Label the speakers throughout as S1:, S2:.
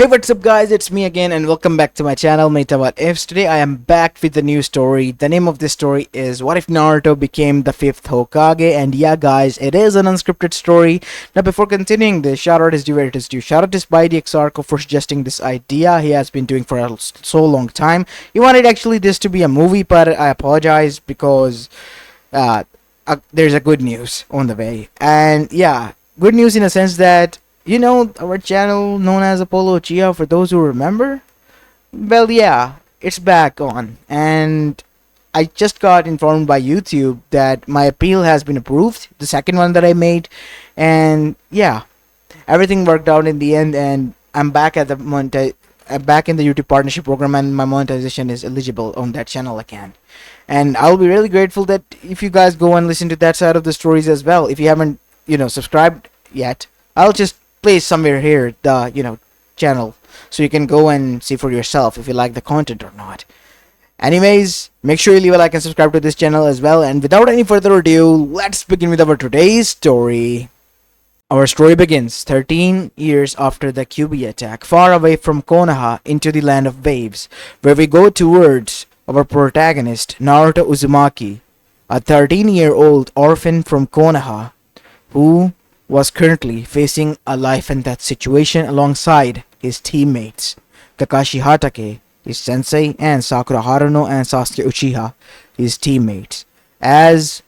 S1: Hey, what's up guys, it's me again and welcome back to my channel Meta What Ifs. Today I am back with a new story. The name of this story is What If Naruto Became the 5th Hokage? And yeah guys, it is an unscripted story. Now before continuing this, shout out is due where it is due. Shout out to Spidey Exarco for suggesting this idea. He has been doing for so long time. He wanted actually this to be a movie, but I apologize because there's a good news on the way. And yeah, good news in a sense that our channel known as Apollo Uchiha, for those who remember? Well, yeah, it's back on. And I just got informed by YouTube that my appeal has been approved, the second one that I made. And yeah, everything worked out in the end, and I'm back at I'm back in the YouTube partnership program, and my monetization is eligible on that channel again. And I'll be really grateful that if you guys go and listen to that side of the stories as well. If you haven't, subscribed yet, I'll just place somewhere here the channel so you can go and see for yourself if you like the content or not. Anyways, make sure you leave a like and subscribe to this channel as well, and without any further ado, let's begin with our today's story. Our story begins 13 years after the QB attack, far away from Konoha into the land of waves, where we go towards our protagonist Naruto Uzumaki, a 13-year-old orphan from Konoha who was currently facing a life and death situation alongside his teammates Kakashi Hatake, his sensei, and Sakura Haruno and Sasuke Uchiha, his teammates, as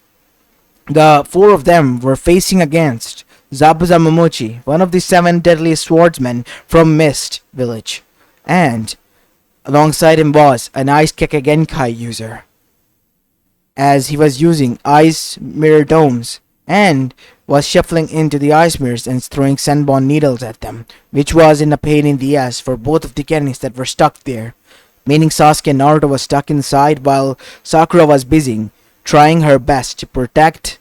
S1: the four of them were facing against Zabuza Momochi, one of the 7 deadliest swordsmen from Mist Village, and alongside him was an Ice Keke Genkai user, as he was using ice mirror domes and was shuffling into the ice mirrors and throwing Senbon needles at them, which was in a pain in the ass for both of the Genins that were stuck there, meaning Sasuke and Naruto was stuck inside while Sakura was busy trying her best to protect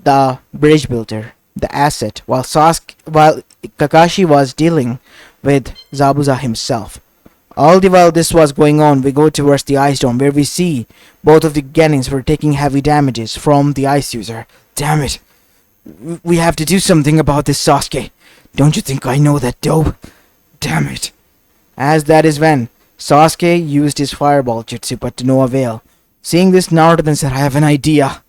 S1: the bridge builder, the asset, while Kakashi was dealing with Zabuza himself. All the while this was going on, we go towards the ice dome where we see both of the Genins were taking heavy damages from the ice user. Damn it. We have to do something about this, Sasuke. Don't you think I know that dope? Damn it. As that is when Sasuke used his fireball jutsu, but to no avail. Seeing this, Naruto then said, I have an idea.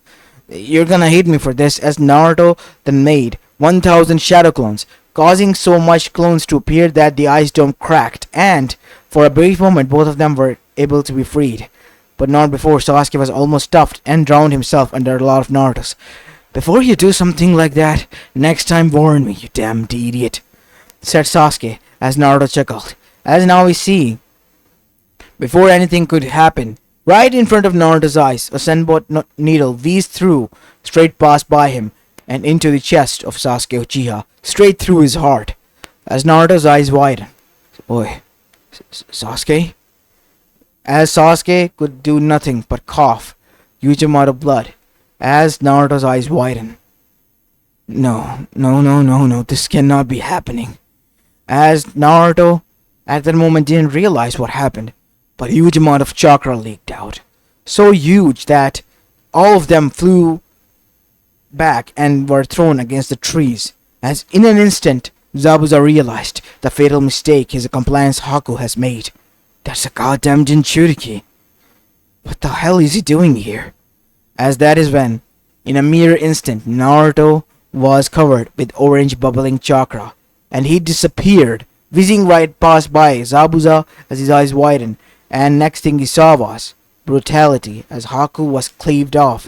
S1: You're gonna hate me for this, as Naruto then made 1000 shadow clones, causing so much clones to appear that the ice dome cracked, and for a brief moment both of them were able to be freed. But not before Sasuke was almost stuffed and drowned himself under a lot of Naruto's. Before you do something like that, next time warn me, you damned idiot, said Sasuke as Naruto chuckled. As now we see, before anything could happen, right in front of Naruto's eyes, a Senbon needle whizzed through, straight past by him, and into the chest of Sasuke Uchiha, straight through his heart. As Naruto's eyes widened, Oi, Sasuke? As Sasuke could do nothing but cough huge amount of blood, as Naruto's eyes widened. No, this cannot be happening. As Naruto at that moment didn't realize what happened, but a huge amount of chakra leaked out. So huge that all of them flew back and were thrown against the trees, as in an instant Zabuza realized the fatal mistake his accomplice Haku has made. That's a goddamn Jinchuriki. What the hell is he doing here? As that is when, in a mere instant, Naruto was covered with orange bubbling chakra, and he disappeared, whizzing right past by Zabuza as his eyes widened, and next thing he saw was brutality as Haku was cleaved off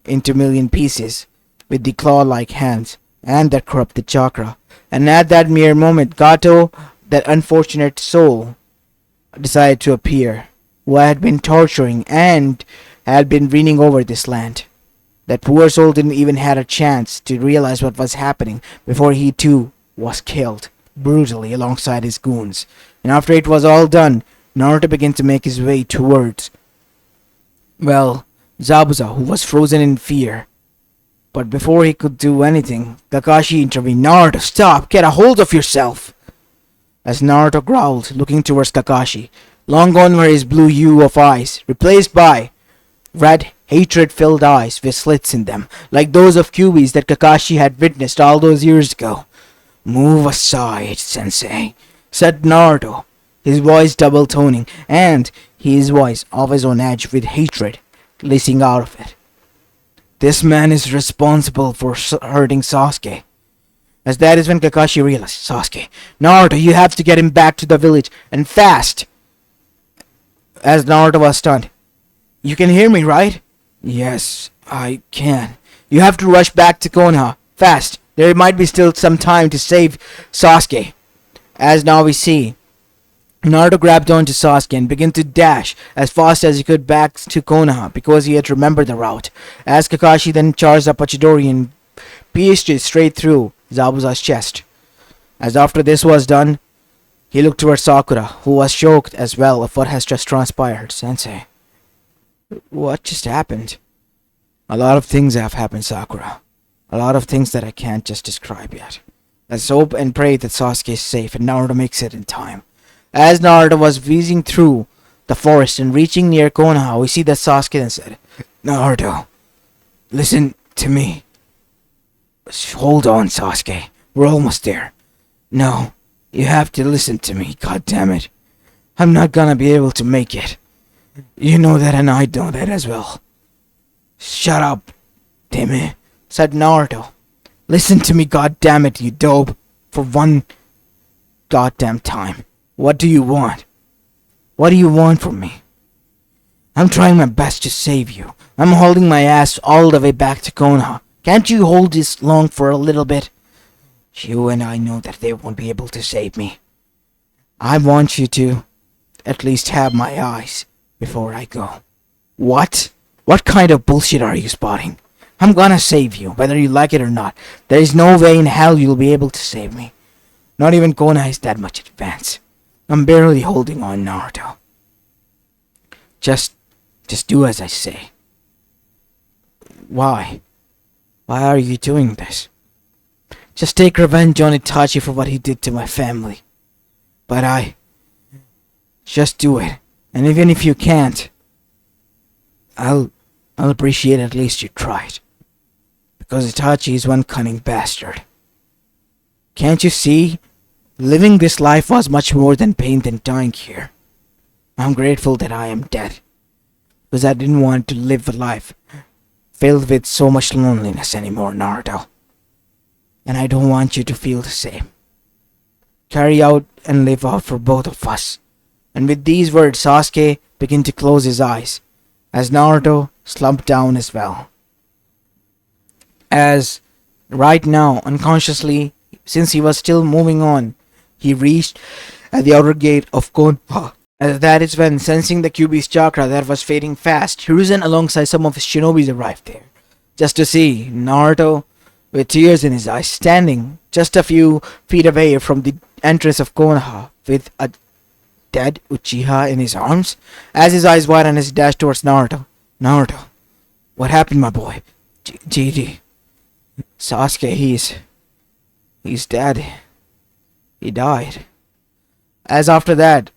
S1: into million pieces with the claw-like hands and that corrupted chakra. And at that mere moment, Gato, that unfortunate soul, decided to appear, who had been torturing and had been reigning over this land. That poor soul didn't even have a chance to realize what was happening before he too was killed brutally alongside his goons. And after it was all done, Naruto began to make his way towards, Zabuza, who was frozen in fear. But before he could do anything, Kakashi intervened. Naruto, stop! Get a hold of yourself! As Naruto growled, looking towards Kakashi. Long gone were his blue hue of eyes, replaced by red, hatred-filled eyes with slits in them, like those of Kyuubi's that Kakashi had witnessed all those years ago. Move aside, sensei. said Naruto, his voice double toning, and his voice always on edge with hatred leaking out of it. This man is responsible for hurting Sasuke. As that is when Kakashi realized, Sasuke, Naruto, you have to get him back to the village, and fast! As Naruto was stunned. You can hear me, right? Yes, I can. You have to rush back to Konoha, fast. There might be still some time to save Sasuke. As now we see, Naruto grabbed onto Sasuke and began to dash as fast as he could back to Konoha because he had remembered the route. As Kakashi then charged up a Chidori and pierced it straight through Zabuza's chest. As after this was done, he looked towards Sakura, who was shocked as well of what has just transpired. Sensei, what just happened? A lot of things have happened, Sakura. A lot of things that I can't just describe yet. Let's hope and pray that Sasuke is safe and Naruto makes it in time. As Naruto was whizzing through the forest and reaching near Konoha, we see that Sasuke then said, Naruto, listen to me. Hold on, Sasuke. We're almost there. No, you have to listen to me, god damn it. I'm not gonna be able to make it. You know that and I know that as well. Shut up, Timmy, said Naruto. Listen to me, god damn it, you dope. For one goddamn time. What do you want? What do you want from me? I'm trying my best to save you. I'm holding my ass all the way back to Konoha. Can't you hold this long for a little bit? You and I know that they won't be able to save me. I want you to at least have my eyes before I go. What? What kind of bullshit are you spotting? I'm gonna save you, whether you like it or not. There is no way in hell you'll be able to save me. Not even Konoha is that much advanced. I'm barely holding on, Naruto. Just do as I say. Why? Why are you doing this? Just take revenge on Itachi for what he did to my family. But just do it. And even if you can't, I'll appreciate at least you tried. Because Itachi is one cunning bastard. Can't you see? Living this life was much more than pain than dying here. I'm grateful that I am dead. Because I didn't want to live a life filled with so much loneliness anymore, Naruto. And I don't want you to feel the same. Carry out and live out for both of us. And with these words, Sasuke began to close his eyes, as Naruto slumped down as well. As right now, unconsciously, since he was still moving on, he reached at the outer gate of Konoha. As that is when, sensing the Kyuubi's chakra that was fading fast, Hiruzen alongside some of his shinobis arrived there, just to see Naruto with tears in his eyes standing just a few feet away from the entrance of Konoha with a dead Uchiha in his arms. As his eyes widened as he dashed towards Naruto. Naruto, what happened, my boy? GG. Sasuke, he's dead. He died. As after that,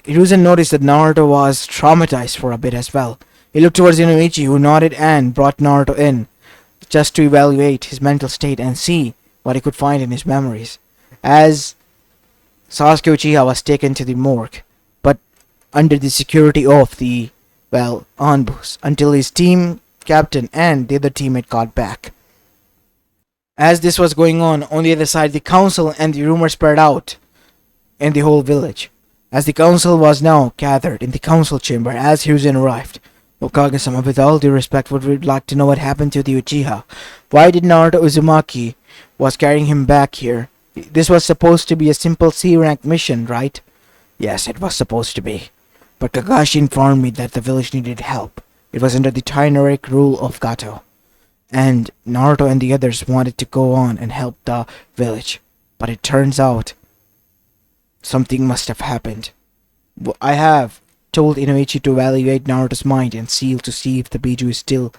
S1: Hiruzen noticed that Naruto was traumatized for a bit as well. He looked towards Inoichi, who nodded and brought Naruto in, just to evaluate his mental state and see what he could find in his memories. As Sasuke Uchiha was taken to the morgue, but under the security of the, Anbus, until his team captain and the other teammate got back. As this was going on the other side, the council and the rumor spread out in the whole village. As the council was now gathered in the council chamber as Hiruzen arrived. Hokage-sama, with all due respect, would like to know what happened to the Uchiha. Why did Naruto Uzumaki was carrying him back here? This was supposed to be a simple C-rank mission, right? Yes, it was supposed to be. But Kakashi informed me that the village needed help. It was under the tyrannoric rule of Gato. And Naruto and the others wanted to go on and help the village. But it turns out something must have happened. I have told Inoichi to evaluate Naruto's mind and seal to see if the Biju is still,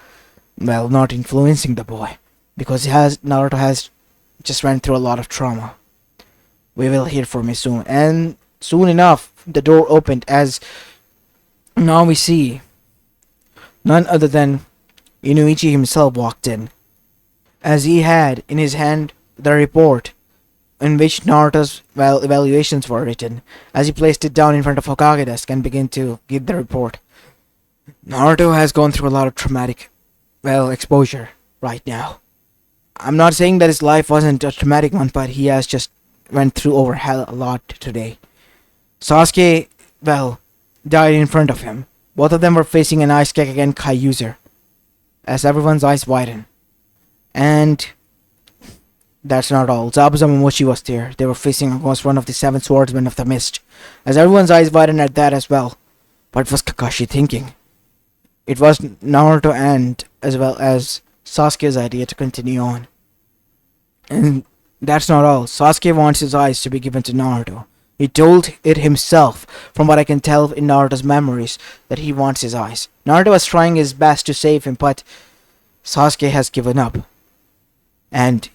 S1: not influencing the boy. Because Naruto has just went through a lot of trauma. We will hear from him soon. And soon enough, the door opened as now we see none other than Inoichi himself walked in. As he had in his hand the report in which Naruto's evaluations were written. As he placed it down in front of Hokage desk and began to give the report. Naruto has gone through a lot of traumatic, exposure right now. I'm not saying that his life wasn't a traumatic one, but he has just went through over hell a lot today. Sasuke, died in front of him. Both of them were facing an Ice Gekingen Kai user. As everyone's eyes widen. And that's not all. Zabuza Momochi was there. They were facing against one of the 7 swordsmen of the mist. As everyone's eyes widened at that as well. What was Kakashi thinking? It was Naruto and as well as Sasuke's idea to continue on. And that's not all. Sasuke wants his eyes to be given to Naruto. He told it himself, from what I can tell in Naruto's memories, that he wants his eyes. Naruto was trying his best to save him, but Sasuke has given up. And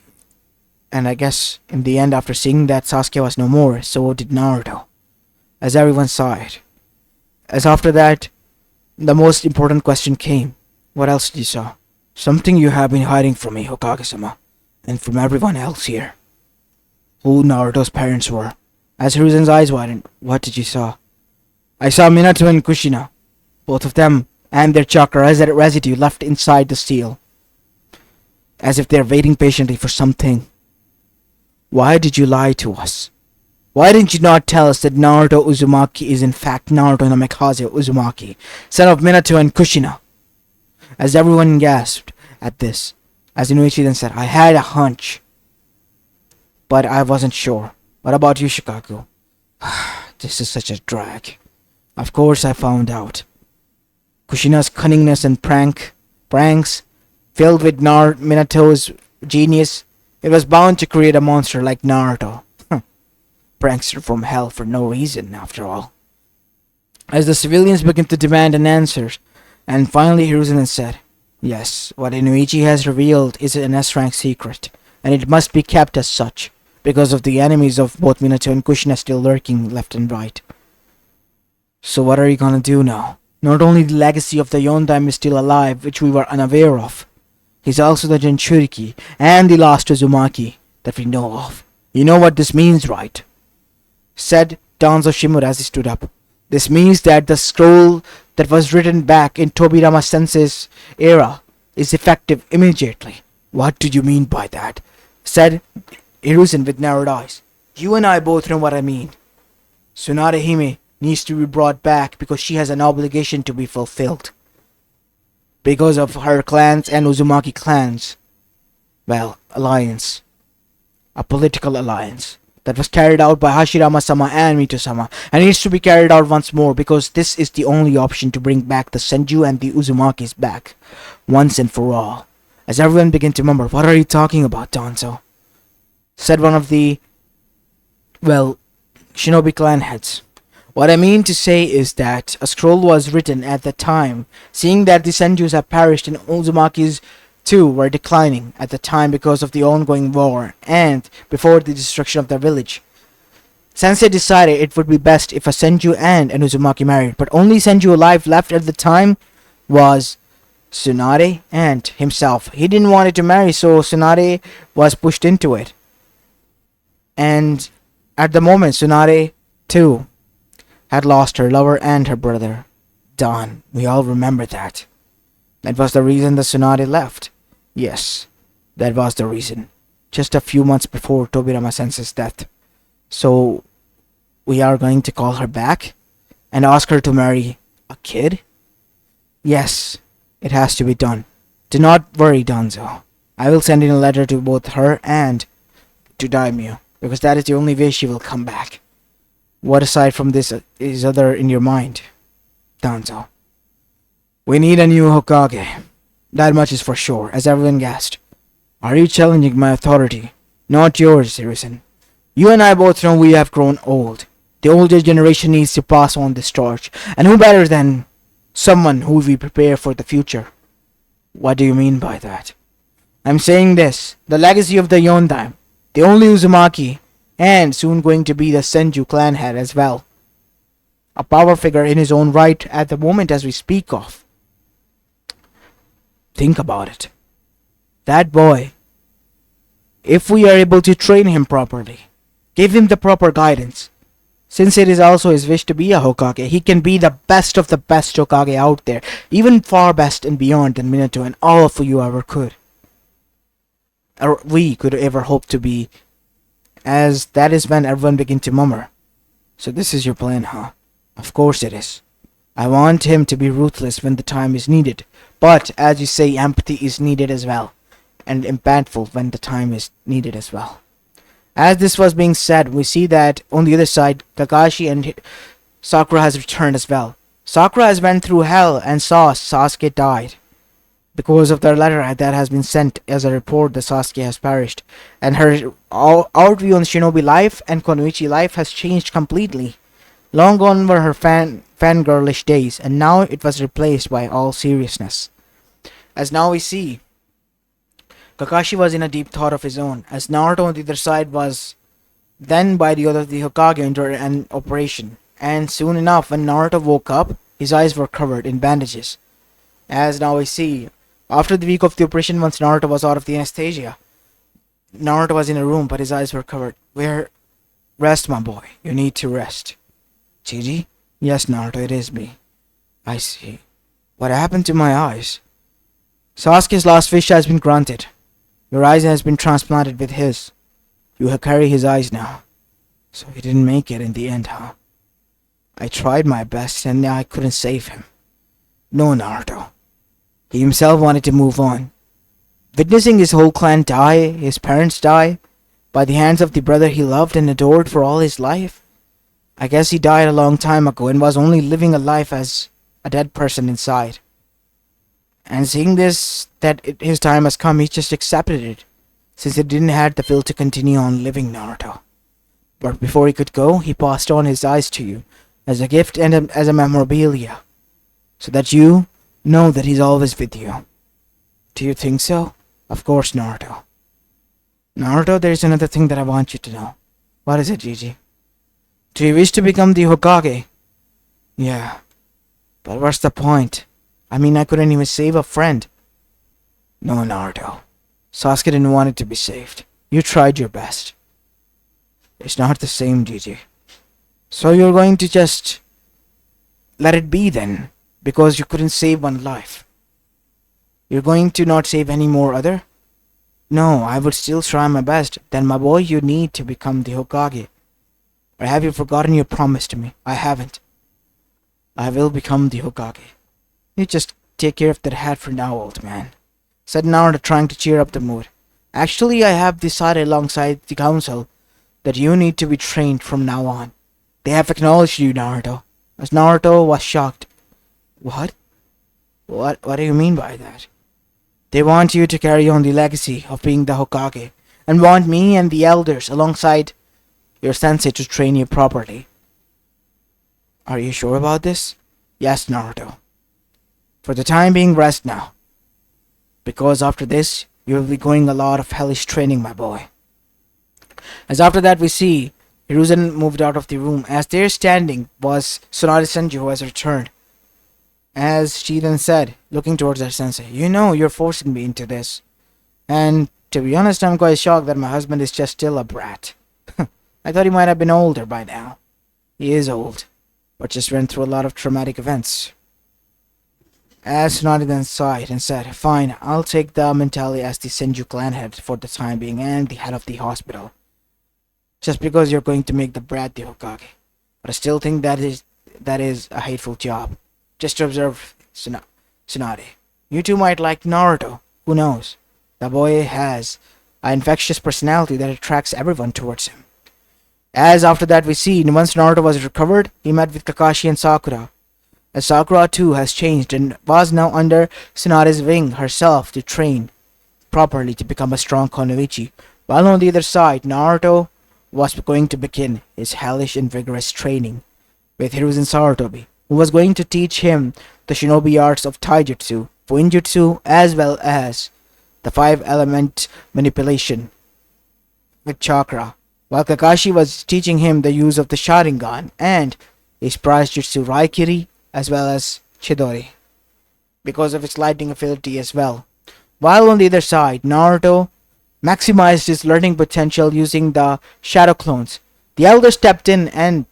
S1: I guess in the end, after seeing that Sasuke was no more, so did Naruto. As everyone saw it. As after that, the most important question came. What else did you saw? Something you have been hiding from me, Hokage-sama, and from everyone else here. Who Naruto's parents were. As Hiruzen's eyes widened, what did you saw? I saw Minato and Kushina, both of them, and their chakra residue left inside the seal. As if they're waiting patiently for something. Why did you lie to us? Why didn't you not tell us that Naruto Uzumaki is in fact Naruto Namikaze Uzumaki, son of Minato and Kushina? As everyone gasped at this, as Inuichi then said, I had a hunch, but I wasn't sure. What about you, Shikaku? This is such a drag. Of course I found out. Kushina's cunningness and pranks, filled with Minato's genius, it was bound to create a monster like Naruto. Prankster from hell for no reason, after all. As the civilians began to demand an answer, and finally Hiruzen said, yes, what Inuichi has revealed is an S-rank secret, and it must be kept as such, because of the enemies of both Minato and Kushina still lurking left and right. So what are you gonna do now? Not only the legacy of the Yondaime is still alive, which we were unaware of, he's also the Jinchuriki and the last Uzumaki that we know of. You know what this means, right? Said Danzo Shimura as he stood up. This means that the scroll that was written back in Tobirama Sensei's era is effective immediately. What do you mean by that? Said Hiruzen with narrowed eyes. You and I both know what I mean. Tsunade Hime needs to be brought back because she has an obligation to be fulfilled. Because of her clans and Uzumaki clans. Alliance. A political alliance that was carried out by Hashirama-sama and Mito-sama, and needs to be carried out once more because this is the only option to bring back the Senju and the Uzumakis back, once and for all. As everyone began to murmur, what are you talking about, Danzo? Said one of the, Shinobi clan heads. What I mean to say is that a scroll was written at the time, seeing that the Senjus have perished and Uzumakis too were declining at the time because of the ongoing war and before the destruction of their village. Sensei decided it would be best if a Senju and an Uzumaki married, but only Senju alive left at the time was Tsunade and himself. He didn't want it to marry, so Tsunade was pushed into it. And at the moment, Tsunade too had lost her lover and her brother, Don. We all remember that. That was the reason that Tsunade left. Yes, that was the reason. Just a few months before Tobirama Sensei's death. So, we are going to call her back and ask her to marry a kid? Yes, it has to be done. Do not worry, Danzo. I will send in a letter to both her and to Daimyo, because that is the only way she will come back. What aside from this is other in your mind, Danzo? We need a new Hokage. That much is for sure, as everyone gasped. Are you challenging my authority? Not yours, Hiruzen. You and I both know we have grown old. The older generation needs to pass on this torch, and who better than someone who we prepare for the future? What do you mean by that? I'm saying this, the legacy of the Yondaime, the only Uzumaki, and soon going to be the Senju clan head as well. A power figure in his own right at the moment as we speak of. Think about it. That boy, if we are able to train him properly, Give him the proper guidance. Since it is also his wish to be a Hokage, he can be the best of the best Hokage out there, even far best and beyond than Minato and all of you ever could. Or we could ever hope to be, as that is when everyone began to murmur. So this is your plan, huh? Of course it is. I want him to be ruthless when the time is needed, but as you say, empathy is needed as well, and impactful when the time is needed as well. As this was being said, we see that on the other side, Kakashi and Sakura has returned as well. Sakura has went through hell and saw Sasuke died. Because of their letter that has been sent as a report that Sasuke has perished. And her outview on Shinobi life and Konoichi life has changed completely. Long gone were her fangirlish days, and now it was replaced by all seriousness. As now we see, Kakashi was in a deep thought of his own, as Naruto on the other side was then by the Hokage under an operation. And soon enough, when Naruto woke up, his eyes were covered in bandages. As now we see, after the week of the operation, once Naruto was out of the anesthesia, Naruto was in a room, but his eyes were covered. Rest, my boy. You need to rest. Gigi? Yes, Naruto, it is me. I see. What happened to my eyes? Sasuke's last wish has been granted. Your eyes has been transplanted with his. You carry his eyes now. So he didn't make it in the end, huh? I tried my best and I couldn't save him. No, Naruto. He himself wanted to move on. Witnessing his whole clan die, his parents die, by the hands of the brother he loved and adored for all his life. I guess he died a long time ago and was only living a life as a dead person inside. And seeing this, his time has come, he just accepted it, since he didn't have the will to continue on living, Naruto. But before he could go, he passed on his eyes to you, as a gift and as a memorabilia, so that you know that he's always with you. Do you think so? Of course, Naruto. Naruto, there is another thing that I want you to know. What is it, Gigi? Do you wish to become the Hokage? Yeah. But what's the point? I mean, I couldn't even save a friend. No, Naruto. Sasuke didn't want it to be saved. You tried your best. It's not the same, Gigi. So you're going to just let it be then, because you couldn't save one life. You're going to not save any more other? No, I would still try my best. Then, my boy, you need to become the Hokage. Or have you forgotten your promise to me? I haven't. I will become the Hokage. You just take care of that hat for now, old man, said Naruto, trying to cheer up the mood. Actually, I have decided alongside the council that you need to be trained from now on. They have acknowledged you, Naruto. As Naruto was shocked. What? What do you mean by that? They want you to carry on the legacy of being the Hokage, and want me and the elders alongside your sensei to train you properly. Are you sure about this? Yes, Naruto. For the time being, rest now. Because after this, you will be going a lot of hellish training, my boy. As after that we see, Hiruzen moved out of the room. As there standing was Tsunade Senju, who has returned. As she then said, looking towards her sensei, you know you're forcing me into this. And to be honest, I'm quite shocked that my husband is just still a brat. I thought he might have been older by now. He is old, but just went through a lot of traumatic events. As Tsunade then sighed and said, fine, I'll take the mentality as the Senju clan head for the time being and the head of the hospital. Just because you're going to make the brat the Hokage. But I still think that is a hateful job. Just to observe Tsunade. You two might like Naruto. Who knows? The boy has an infectious personality that attracts everyone towards him. As after that we see, once Naruto was recovered, he met with Kakashi and Sakura. As Sakura too has changed and was now under Tsunade's wing herself to train properly to become a strong Konoichi, while on the other side, Naruto was going to begin his hellish and vigorous training with Hiruzen Sarutobi, who was going to teach him the shinobi arts of taijutsu, fuinjutsu, as well as the 5-element manipulation with chakra, while Kakashi was teaching him the use of the Sharingan and his prize jutsu Raikiri, as well as Chidori, because of its lightning ability as well. While on the other side, Naruto maximized his learning potential using the shadow clones The elder stepped in and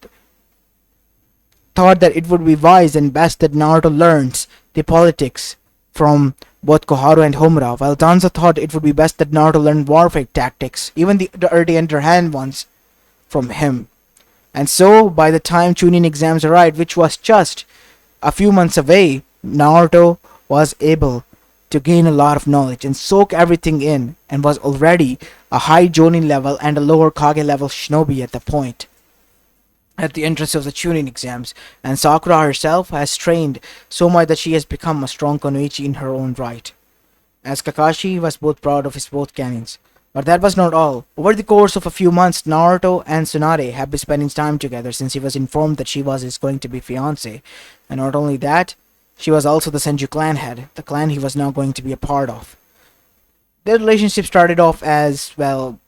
S1: thought that it would be wise and best that Naruto learns the politics from both Koharu and Homura, while Danzo thought it would be best that Naruto learn warfare tactics, even the early underhand ones, from him. And so, by the time Chunin exams arrived, which was just a few months away, Naruto was able to gain a lot of knowledge and soak everything in, and was already a high Jonin level and a lower Kage level shinobi at the point. At the entrance of the Chunin exams, and Sakura herself has trained so much that she has become a strong Konoichi in her own right. As Kakashi was both proud of his both cannons. But that was not all. Over the course of a few months, Naruto and Tsunade have been spending time together since he was informed that she was his going to be fiancée. And not only that, she was also the Senju clan head, the clan he was now going to be a part of. Their relationship started off as, well,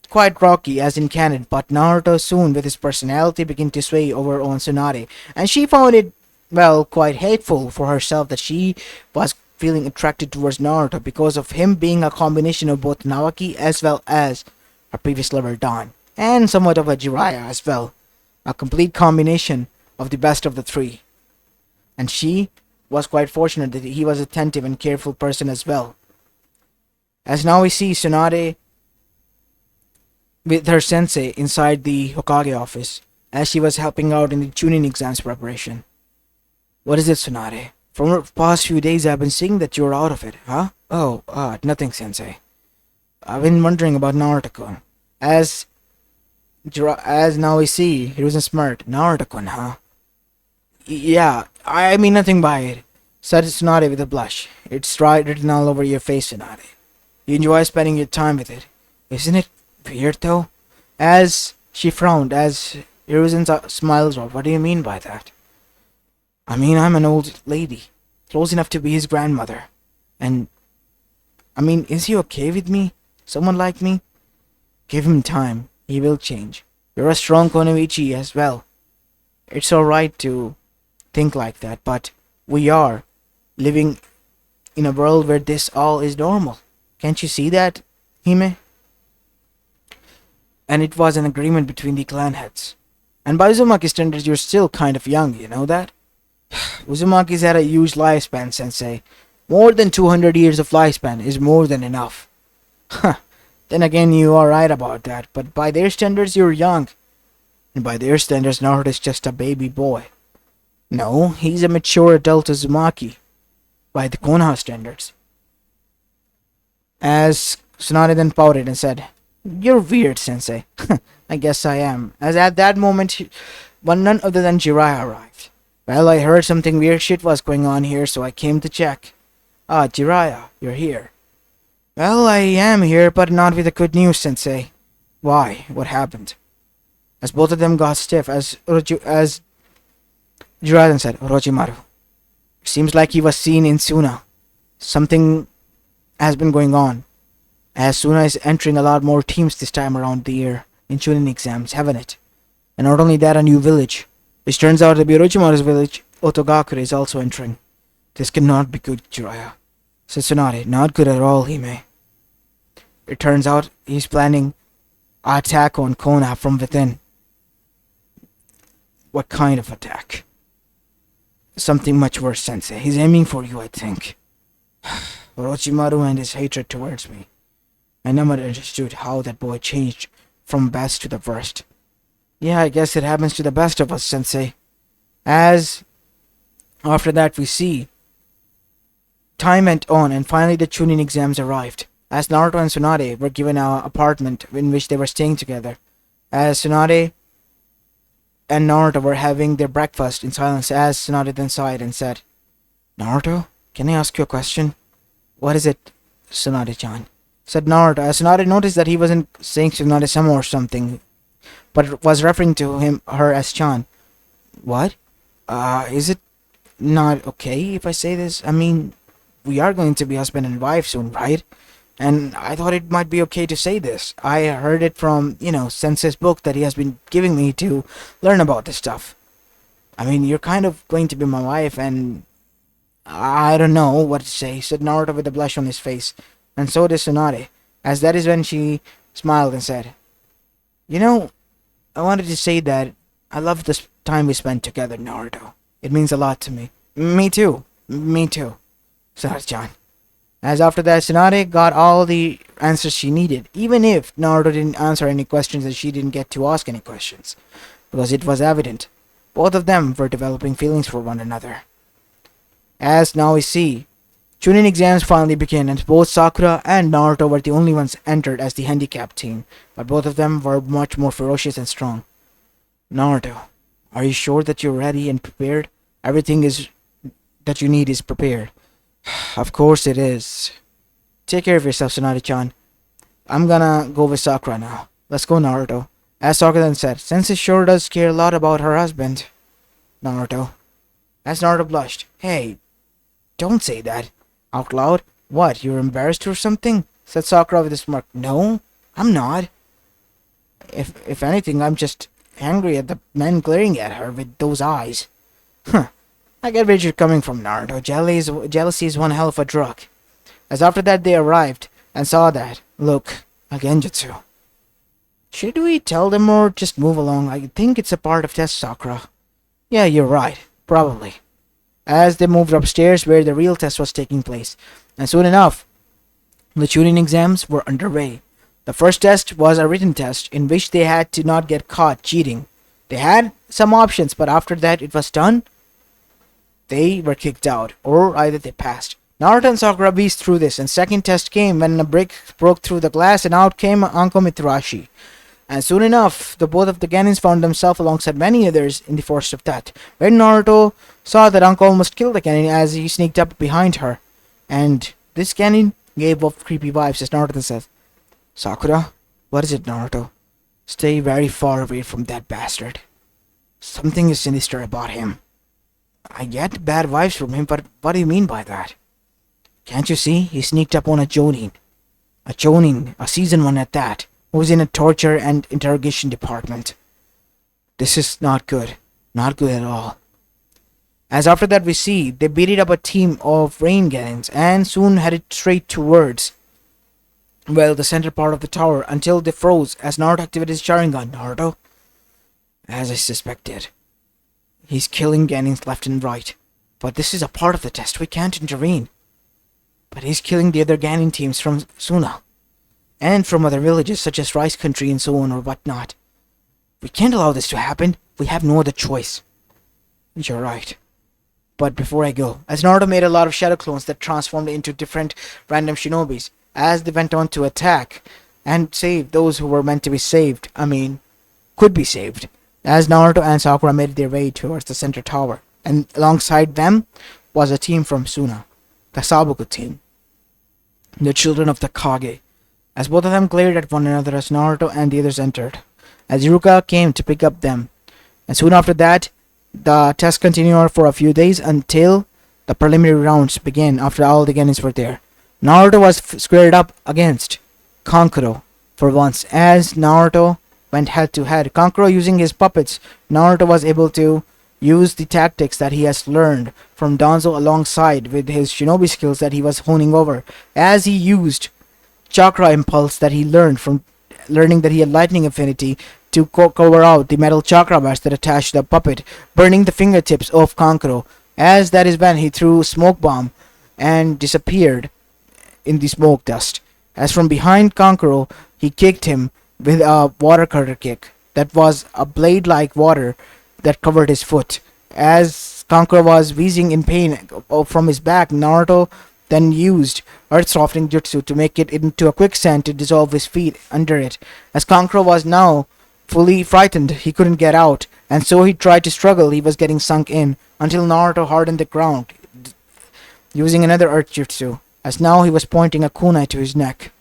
S1: quite rocky as in canon, but Naruto soon with his personality began to sway over on Tsunade, and she found it, well, quite hateful for herself that she was feeling attracted towards Naruto because of him being a combination of both Naoki as well as her previous lover Dan, and somewhat of a Jiraiya as well, a complete combination of the best of the three. And she was quite fortunate that he was attentive and careful person as well. As now we see Tsunade with her sensei inside the Hokage office, as she was helping out in the Chunin exams preparation. What is it, Tsunade? From the past few days I've been seeing that you're out of it, huh? Oh, nothing, sensei. I've been wondering about Naruto-kun. As now we see, he was smart. Naruto-kun, huh? Yeah, I mean nothing by it, said Tsunade with a blush. It's right written all over your face, Tsunade. You enjoy spending your time with it. Isn't it weird, though? As she frowned, as Hiruzen smiles out. What do you mean by that? I mean, I'm an old lady, close enough to be his grandmother. And, I mean, is he okay with me? Someone like me? Give him time. He will change. You're a strong Konoichi as well. It's alright to think like that, but we are living in a world where this all is normal. Can't you see that, Hime? And it was an agreement between the clan heads. And by Uzumaki standards, you're still kind of young, you know that? Uzumaki's had a huge lifespan, sensei. More than 200 years of lifespan is more than enough. Huh. Then again, you are right about that, but by their standards, you're young. And by their standards, Naruto is just a baby boy. No, he's a mature adult Uzumaki. By the Konoha standards. As Tsunade then pouted and said, You're weird, sensei. I guess I am. As at that moment, none other than Jiraiya arrived. Well, I heard something weird shit was going on here, so I came to check. Ah, Jiraiya, you're here. Well, I am here, but not with the good news, sensei. Why? What happened? As both of them got stiff, as Jiraiya said, Orchimaru. It seems like he was seen in Suna. Something has been going on. As Suna is entering a lot more teams this time around the year in Chunin exams, haven't it? And not only that, a new village, which turns out to be Orochimaru's village, Otogakure, is also entering. This cannot be good, Jiraiya. Said Tsunade, not good at all, Hime. It turns out he's planning an attack on Konoha from within. What kind of attack? Something much worse, sensei. He's aiming for you, I think. Orochimaru and his hatred towards me. I never understood how that boy changed from best to the worst. Yeah, I guess it happens to the best of us, sensei. As after that we see, time went on and finally the Chunin exams arrived. As Naruto and Tsunade were given an apartment in which they were staying together. As Tsunade and Naruto were having their breakfast in silence, as Tsunade then sighed and said, Naruto, can I ask you a question? What is it, Tsunade-chan? Said Naruto, as Tsunade noticed that he wasn't saying Tsunade-sama or something, but was referring to her as Chan. What? Is it not okay if I say this? I mean, we are going to be husband and wife soon, right? And I thought it might be okay to say this. I heard it from, Sensei's book that he has been giving me to learn about this stuff. I mean, you're kind of going to be my wife, and I don't know what to say, said Naruto with a blush on his face. And so did Tsunade, as that is when she smiled and said, I wanted to say that I love this time we spent together, Naruto. It means a lot to me. Me too. Me too. Sarchan. As after that, Tsunade got all the answers she needed, even if Naruto didn't answer any questions and she didn't get to ask any questions, because it was evident. Both of them were developing feelings for one another. As now we see, Chunin exams finally began and both Sakura and Naruto were the only ones entered as the handicapped team, but both of them were much more ferocious and strong. Naruto, are you sure that you're ready and prepared? Everything is that you need is prepared. Of course it is. Take care of yourself, Tsunade-chan. I'm gonna go with Sakura now. Let's go, Naruto. As Sakura then said, Sensei sure does care a lot about her husband. Naruto. As Naruto blushed, hey, don't say that. Out loud? What, you're embarrassed or something? Said Sakura with a smirk. No, I'm not. If anything, I'm just angry at the men glaring at her with those eyes. Huh. I get where you're coming from, Naruto. Jealousy is one hell of a drug. As after that they arrived and saw that. Look, a genjutsu. Should we tell them or just move along? I think it's a part of test, Sakura. Yeah, you're right. Probably. As they moved upstairs where the real test was taking place. And soon enough, the Chunin exams were underway. The first test was a written test in which they had to not get caught cheating. They had some options, but after that it was done, they were kicked out, or either they passed. Naruto and Sakura beast through this, and second test came when a brick broke through the glass and out came Uncle Mitarashi. And soon enough, the both of the Genins found themselves alongside many others in the forest of death, where Naruto saw that Uncle almost killed the Genin as he sneaked up behind her. And this Genin gave off creepy vibes as Naruto said, Sakura, what is it, Naruto? Stay very far away from that bastard. Something is sinister about him. I get bad vibes from him, but what do you mean by that? Can't you see? He sneaked up on a Jonin. A Jonin, a season 1 at that, who was in a torture and interrogation department. This is not good. Not good at all. As after that we see, they beated up a team of Rain Genins and soon headed straight towards, well, the center part of the tower until they froze as Naruto activated his Sharingan. Naruto? As I suspected. He's killing Genins left and right. But this is a part of the test. We can't intervene. But he's killing the other Genin teams from Suna. And from other villages such as Rice Country and so on or whatnot. We can't allow this to happen. We have no other choice. You're right. But before I go, as Naruto made a lot of shadow clones that transformed into different random shinobis, as they went on to attack and save those who were meant to be saved. Could be saved. As Naruto and Sakura made their way towards the center tower, and alongside them was a team from Suna, the Sabuku team, the children of the Kage, as both of them glared at one another as Naruto and the others entered, as Iruka came to pick up them, and soon after that, the test continued for a few days until the preliminary rounds began after all the Genins were there. Naruto was squared up against Kankuro for once, as Naruto went head to head. Kankuro using his puppets, Naruto was able to use the tactics that he has learned from Danzo alongside with his shinobi skills that he was honing over, as he used chakra impulse that he learned from learning that he had lightning affinity to cover out the metal chakra bars that attached the puppet, burning the fingertips of Kankuro, as that is when he threw smoke bomb and disappeared in the smoke dust. As from behind Kankuro, he kicked him with a water cutter kick that was a blade like water that covered his foot. As Kankuro was wheezing in pain from his back, Naruto then used Earth Softening Jutsu to make it into a quicksand to dissolve his feet under it. As Kankuro was now fully frightened, he couldn't get out, and so he tried to struggle. He was getting sunk in until Naruto hardened the ground using another Earth Jutsu, as now he was pointing a kunai to his neck.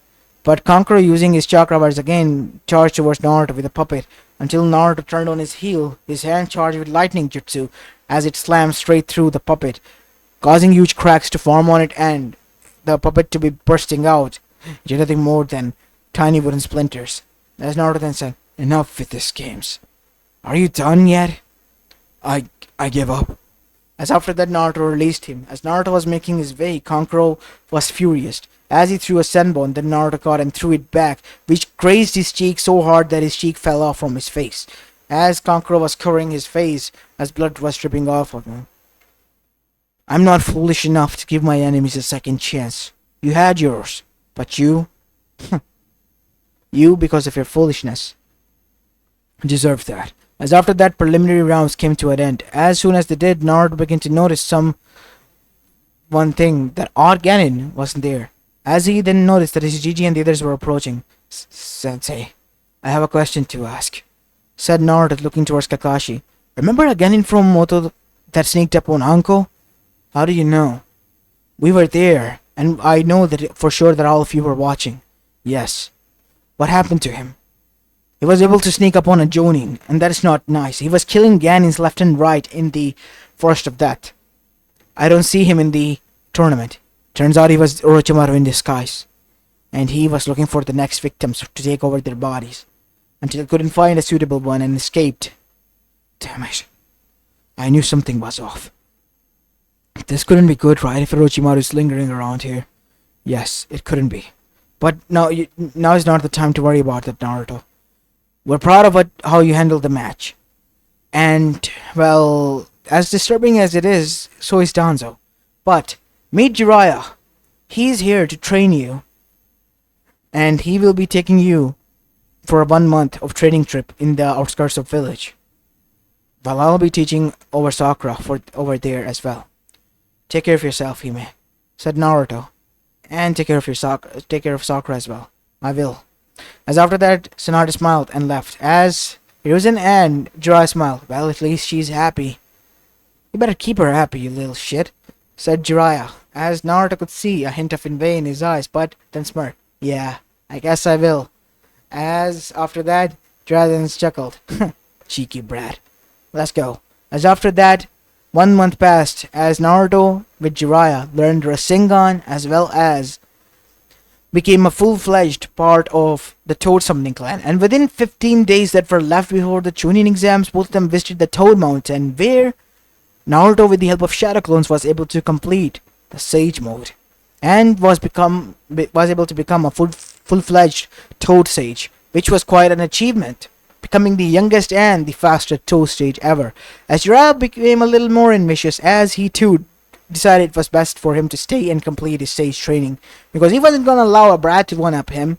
S1: But Kankuro, using his chakra bars again, charged towards Naruto with a puppet until Naruto turned on his heel, his hand charged with lightning jutsu as it slammed straight through the puppet, causing huge cracks to form on it and the puppet to be bursting out into nothing more than tiny wooden splinters. As Naruto then said, enough with this games. Are you done yet? I give up. As after that Naruto released him. As Naruto was making his way, Kankuro was furious, as he threw a sunbone that Naruto caught and threw it back, which grazed his cheek so hard that his cheek fell off from his face. As Kankuro was covering his face, as blood was dripping off of him. I'm not foolish enough to give my enemies a second chance. You had yours, but you, you, because of your foolishness, deserve that. As after that, preliminary rounds came to an end. As soon as they did, Naruto began to notice one thing, that odd Ganon wasn't there. As he then noticed that his Gigi and the others were approaching. Sensei, I have a question to ask, said Naruto looking towards Kakashi. Remember a Ganon from Moto that sneaked up on Anko? How do you know? We were there, and I know that for sure that all of you were watching. Yes. What happened to him? He was able to sneak up on a Jonin, and that is not nice. He was killing Ganins left and right in the Forest of Death. I don't see him in the tournament. Turns out he was Orochimaru in disguise, and he was looking for the next victims to take over their bodies, until he couldn't find a suitable one and escaped. Damn it. I knew something was off. This couldn't be good, right, if Orochimaru is lingering around here? Yes, it couldn't be. But now is not the time to worry about that, Naruto. We're proud of how you handled the match. And, well, as disturbing as it is, so is Danzo. But, meet Jiraiya. He's here to train you. And he will be taking you for a 1 month of training trip in the outskirts of village. While I'll be teaching over Sakura over there as well. Take care of yourself, Hime, said Naruto. And take care of Sakura as well. I will. As after that, Tsunade smiled and left. As it was an end, Jiraiya smiled. Well, at least she's happy. You better keep her happy, you little shit, said Jiraiya, as Naruto could see a hint of envy in his eyes, but then smirked. Yeah, I guess I will. As after that, Jiraiya then chuckled. Cheeky brat. Let's go. As after that, 1 month passed, as Naruto with Jiraiya learned Rasengan as well as became a full-fledged part of the Toad Summoning Clan. And within 15 days that were left before the Chunin exams, both of them visited the Toad Mountain, where Naruto, with the help of Shadow Clones, was able to complete the Sage Mode and was able to become a full-fledged Toad Sage, which was quite an achievement, becoming the youngest and the fastest Toad Sage ever. As Jiraiya became a little more ambitious, as he too decided it was best for him to stay and complete his sage training, because he wasn't going to allow a brat to one-up him.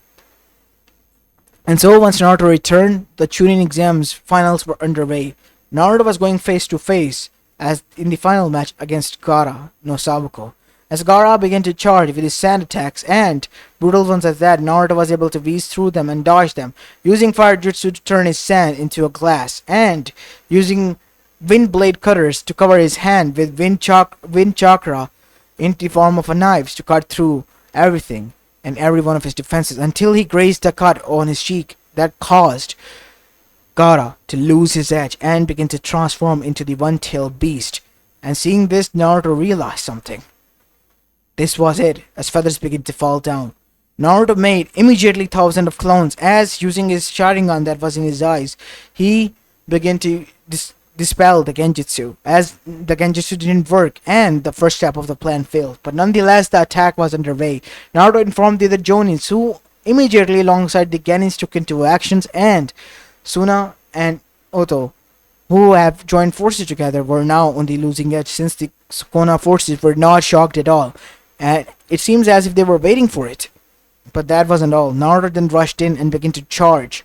S1: And so once Naruto returned, the Chunin exams finals were underway. Naruto was going face to face as in the final match against Gaara no Sabuko. As Gaara began to charge with his sand attacks and brutal ones as that, Naruto was able to whiz through them and dodge them, using fire jutsu to turn his sand into a glass, and using wind blade cutters to cover his hand with wind chakra in the form of a knife to cut through everything and every one of his defenses, until he grazed a cut on his cheek that caused Gaara to lose his edge and begin to transform into the one-tailed beast. And seeing this, Naruto realized something. This was it, as feathers began to fall down. Naruto made immediately thousands of clones, as using his Sharingan that was in his eyes, he began to dispel the Genjutsu, as the Genjutsu didn't work and the first step of the plan failed. But nonetheless, the attack was underway. Naruto informed the other Jonins, who immediately alongside the Genins took into actions, and Suna and Oto, who have joined forces together, were now on the losing edge, since the Konoha forces were not shocked at all, and it seems as if they were waiting for it. But that wasn't all. Naruto then rushed in and began to charge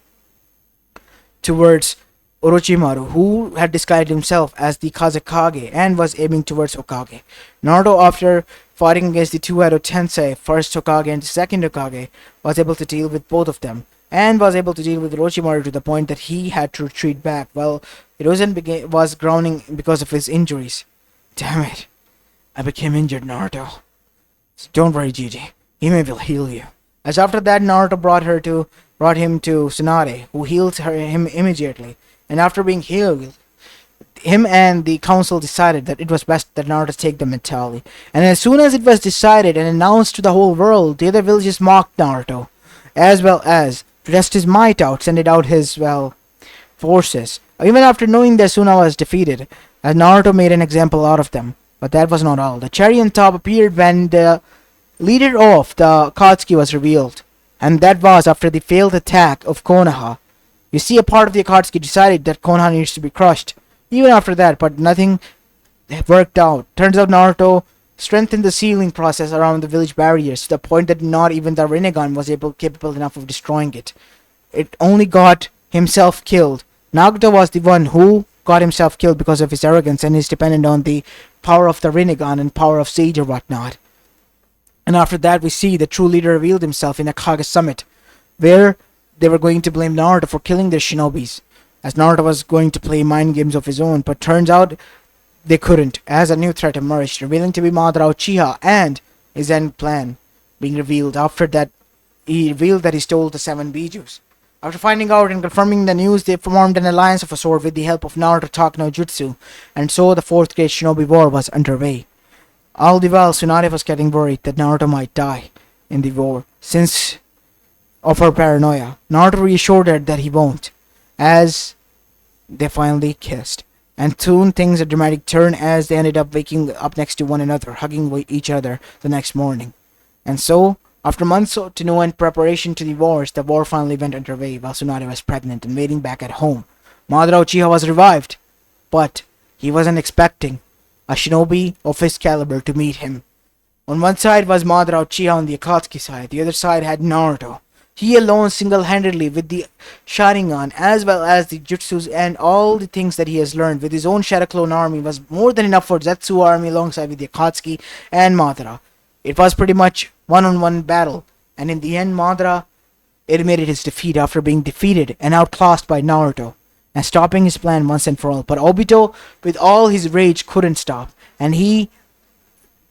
S1: towards Orochimaru, who had disguised himself as the Kazekage and was aiming towards Hokage. Naruto, after fighting against the two Edo Tensei, first Hokage and the second Hokage, was able to deal with both of them, and was able to deal with Orochimaru to the point that he had to retreat back. Well, Hiruzen was groaning because of his injuries. Damn it, I became injured, Naruto. So don't worry, Gigi. Hime will heal you. As after that, Naruto brought him to Tsunade, who healed him immediately. And after being healed, him and the council decided that it was best that Naruto take them entirely. And as soon as it was decided and announced to the whole world, the other villages mocked Naruto, as well as to test his might out, sent out his, forces. Even after knowing that Suna was defeated, as Naruto made an example out of them. But that was not all. The cherry on top appeared when the leader of the Akatsuki was revealed, and that was after the failed attack of Konoha. You see, a part of the Akatsuki decided that Konoha needs to be crushed. Even after that, but nothing worked out. Turns out Naruto strengthened the sealing process around the village barriers to the point that not even the Rinnegan was capable enough of destroying it. It only got himself killed. Nagato was the one who got himself killed because of his arrogance and is dependent on the power of the Rinnegan and power of Sage or whatnot. And after that, we see the true leader revealed himself in a Kage summit, where they were going to blame Naruto for killing their shinobis, as Naruto was going to play mind games of his own, but turns out they couldn't, as a new threat emerged, revealing to be Madara Uchiha and his end plan being revealed. After that, he revealed that he stole the 7 Bijus. After finding out and confirming the news, they formed an alliance of a sort with the help of Naruto Talk no Jutsu, and so the 4th Great Shinobi War was underway. All the while, Tsunade was getting worried that Naruto might die in the war, since of her paranoia. Naruto reassured her that he won't, as they finally kissed. And soon things a dramatic turn as they ended up waking up next to one another, hugging each other the next morning. And so, after months to no end preparation to the wars, the war finally went underway while Tsunade was pregnant and waiting back at home. Madara Uchiha was revived, but he wasn't expecting a shinobi of his caliber to meet him. On one side was Madara Uchiha on the Akatsuki side, the other side had Naruto. He alone single-handedly with the Sharingan as well as the jutsus and all the things that he has learned with his own Shadow Clone army was more than enough for Zetsu army alongside with the Akatsuki and Madara. It was pretty much one-on-one battle, and in the end Madara admitted his defeat after being defeated and outclassed by Naruto and stopping his plan once and for all. But Obito, with all his rage, couldn't stop, and he,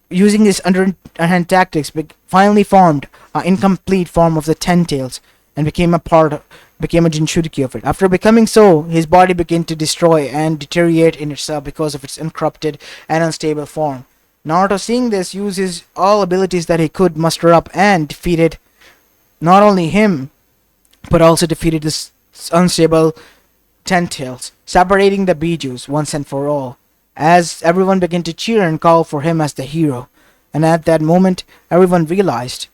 S1: using his underhand tactics, finally formed an incomplete form of the 10 Tails and became a Jinchuriki of it. After becoming so, his body began to destroy and deteriorate in itself because of its uncorrupted and unstable form. Naruto, seeing this, used his all abilities that he could muster up and defeated not only him, but also defeated this unstable 10 Tails, separating the Bijus once and for all, as everyone began to cheer and call for him as the hero. And at that moment, everyone realized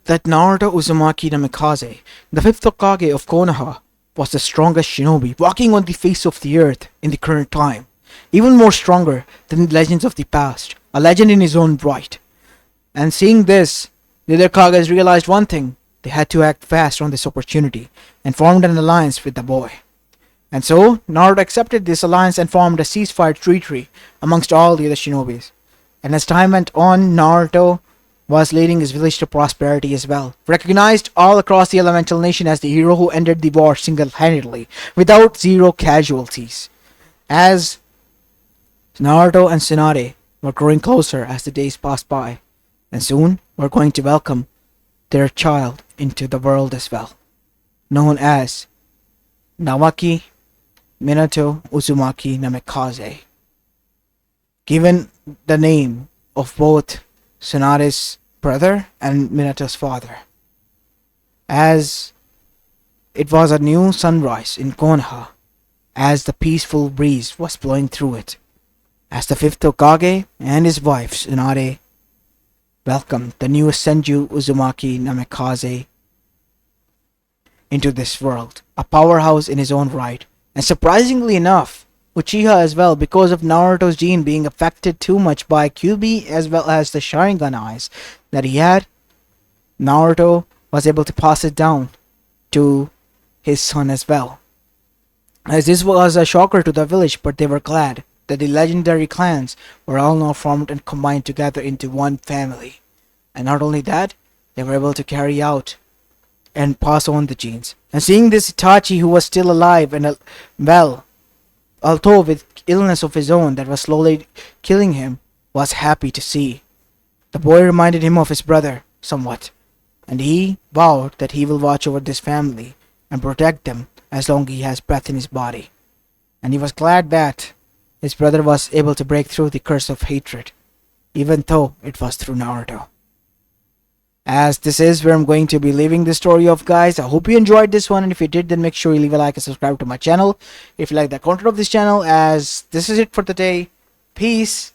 S1: that Naruto Uzumaki Namikaze, the 5th Hokage of Konoha, was the strongest shinobi walking on the face of the earth in the current time, even more stronger than the legends of the past, a legend in his own right. And seeing this, the other Kages realized one thing: they had to act fast on this opportunity and formed an alliance with the boy. And so, Naruto accepted this alliance and formed a ceasefire treaty amongst all the other shinobis. And as time went on, Naruto was leading his village to prosperity as well, recognized all across the elemental nation as the hero who ended the war single-handedly, without 0 casualties. As Naruto and Tsunade were growing closer as the days passed by, and soon were going to welcome their child into the world as well, known as Naoki Minato Uzumaki Namikaze, given the name of both Tsunade's brother and Minato's father, as it was a new sunrise in Konoha, as the peaceful breeze was blowing through it, as the 5th Hokage and his wife Tsunade welcomed the newest Senju Uzumaki Namikaze into this world, a powerhouse in his own right. And surprisingly enough, Uchiha as well, because of Naruto's gene being affected too much by Kyuubi as well as the Sharingan eyes that he had, Naruto was able to pass it down to his son as well. As this was a shocker to the village, but they were glad that the legendary clans were all now formed and combined together into one family. And not only that, they were able to carry out and pass on the genes. And seeing this, Itachi, who was still alive and well, although with illness of his own that was slowly killing him, was happy to see. The boy reminded him of his brother somewhat, and he vowed that he will watch over this family and protect them as long as he has breath in his body. And he was glad that his brother was able to break through the curse of hatred, even though it was through Naruto. As this is where I'm going to be leaving the story of, guys. I hope you enjoyed this one, and if you did, then make sure you leave a like and subscribe to my channel if you like the content of this channel. As this is it for today. Peace